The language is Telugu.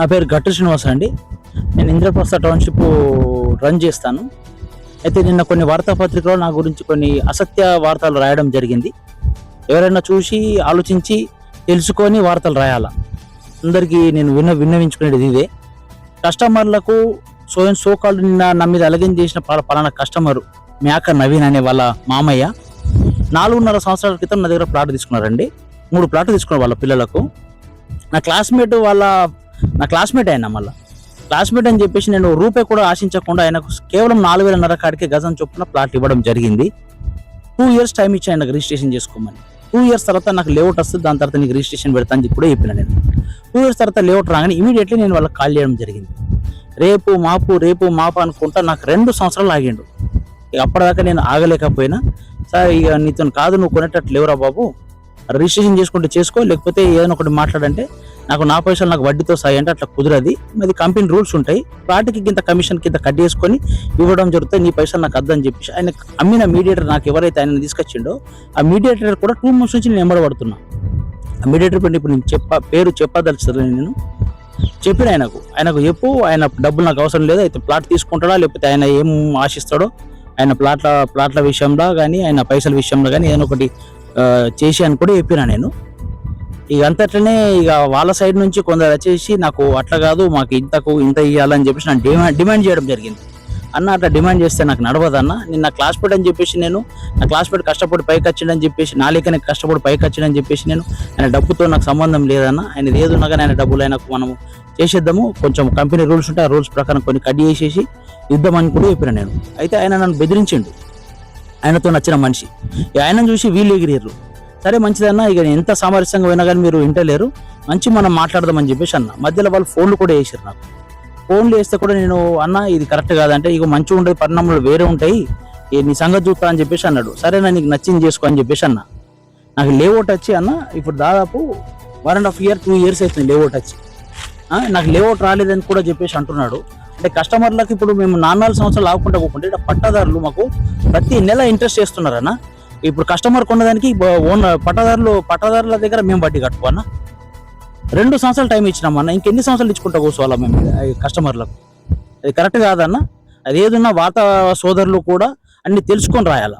నా పేరు గట్టు శ్రీనివాస్ అండి. నేను ఇంద్రప్రస్థ టౌన్షిప్ రన్ చేస్తాను. అయితే నిన్న కొన్ని వార్తాపత్రికలో నా గురించి కొన్ని అసత్య వార్తలు రాయడం జరిగింది. ఎవరైనా చూసి ఆలోచించి తెలుసుకొని వార్తలు రాయాలా. అందరికీ నేను విన్నవించుకునేది ఇదే. కస్టమర్లకు సోకాళ్ళు నిన్న నా మీద అలగం చేసిన పలానా కస్టమరు మేక నవీన్ అనే వాళ్ళ మామయ్య 4.5 సంవత్సరాల క్రితం నా దగ్గర ప్లాట్ తీసుకున్నారండి. 3 ప్లాట్లు తీసుకున్నారు వాళ్ళ పిల్లలకు. నా క్లాస్మేట్ అయినా మళ్ళీ క్లాస్మేట్ అని చెప్పేసి నేను రూపాయి కూడా ఆశించకుండా ఆయనకు కేవలం 4,500 కాడికి గజం చొప్పున ప్లాట్ ఇవ్వడం జరిగింది. 2 years టైం ఇచ్చి ఆయనకు రిజిస్ట్రేషన్ చేసుకోమని. 2 years తర్వాత నాకు లేఅవుట్ వస్తుంది, దాని తర్వాత నీకు రిజిస్ట్రేషన్ పెడతా అని కూడా చెప్పిన నేను. 2 years తర్వాత లేఅవుట్ రాగానే ఇమీడియట్లీ నేను వాళ్ళకి కాల్ చేయడం జరిగింది. రేపు మాపు అనుకుంటా నాకు 2 సంవత్సరాలు ఆగిండు. ఇక అప్పటిదాకా నేను ఆగలేకపోయినా, సార్ ఇక నీతో కాదు, నువ్వు కొనేటట్టు లేవురా బాబు, రిజిస్ట్రేషన్ చేసుకుంటే చేసుకో, లేకపోతే ఏదైనా ఒకటి మాట్లాడంటే నా పైసలు నాకు వడ్డీతో సాయి అంటే అట్లా కుదరది, అది కంపెనీ రూల్స్ ఉంటాయి, ప్లాట్కి కింద కమిషన్ కింద కట్ చేసుకొని ఇవ్వడం జరుగుతుంది, నీ పైసలు నాకు అద్దని చెప్పేసి ఆయన అమ్మిన మీడియేటర్ నాకు ఎవరైతే ఆయన తీసుకొచ్చిండో ఆ మీడియేటర్ కూడా 2 months నుంచి నేను ఎంబడబడుతున్నా. ఆ మీడియేటర్ పైన ఇప్పుడు నేను పేరు చెప్పదలుచుతుంది. నేను చెప్పిన ఆయనకు చెప్పు, ఆయన డబ్బులు నాకు అవసరం లేదు, అయితే ప్లాట్ తీసుకుంటాడా లేకపోతే ఆయన ఏం ఆశిస్తాడో ఆయన ప్లాట్ల విషయంలో కానీ ఆయన పైసల విషయంలో కానీ ఏదైనా ఒకటి చేసి అని కూడా చెప్పినా నేను. ఇక అంతట్లనే ఇక వాళ్ళ సైడ్ నుంచి కొందరు వచ్చేసి నాకు అట్లా కాదు, మాకు ఇంత ఇవ్వాలని చెప్పేసి నాకు డిమాండ్ చేయడం జరిగింది. అన్న అట్లా డిమాండ్ చేస్తే నాకు నడవదన్న, నేను నా క్లాస్మేట్ అని చెప్పేసి నా క్లాస్మేట్ కష్టపడి పైకి వచ్చిండని చెప్పేసి, నా లేకనే కష్టపడి పైకి వచ్చిండని చెప్పేసి ఆయన డబ్బుతో నాకు సంబంధం లేదన్న, ఆయన ఏదున్నా కానీ ఆయన డబ్బులు ఆయనకు మనము చేసేద్దాము, కొంచెం కంపెనీ రూల్స్ ఉంటాయి, ఆ రూల్స్ ప్రకారం కొన్ని కట్ చేసేసి ఇద్దామని కూడా చెప్పిన నేను. అయితే ఆయన నన్ను బెదిరించిండు, ఆయనతో నచ్చిన మనిషి. ఆయన చూసి వీళ్ళు ఎగిరేరు. సరే మంచిదన్నా, ఇక ఎంత సామరస్యంగా పోయినా కానీ మీరు వింటలేరు, మంచి మనం మాట్లాడదామని చెప్పేసి అన్న. మధ్యలో వాళ్ళు ఫోన్లు కూడా వేసారు నాకు. ఫోన్లు వేస్తే కూడా నేను అన్న ఇది కరెక్ట్ కాదంటే, ఇక మంచిగా ఉండేది పరిణామాలు వేరే ఉంటాయి, నీ సంగతి చూస్తా అని చెప్పేసి అన్నాడు. సరేనా నీకు నచ్చింది చేసుకో అని చెప్పేసి అన్న. నాకు లేఅవుట్ వచ్చి అన్న ఇప్పుడు దాదాపు 1.5 year 2 years అవుతుంది లేఅవుట్ వచ్చి. నాకు లేఅవుట్ రాలేదని కూడా చెప్పేసి అంటున్నాడు. అంటే కస్టమర్లకు ఇప్పుడు మేము 4 సంవత్సరాలు ఆగకుండా పోకుంటే ఇక్కడ పట్టాదారులు మాకు ప్రతి నెల ఇంట్రెస్ట్ చేస్తున్నారన్న. ఇప్పుడు కస్టమర్ కొన్నదానికి పట్టాదారుల దగ్గర మేము వడ్డీ కట్టుకోన్నా. 2 సంవత్సరాలు టైం ఇచ్చినామన్న, ఇంకెన్ని సంవత్సరాలు ఇచ్చుకుంటా కూర్చోవాలా మేము కస్టమర్లకు? అది కరెక్ట్ కాదన్న. అది ఏదన్నా వార్తా సోదరులు కూడా అన్ని తెలుసుకొని రాయాలా.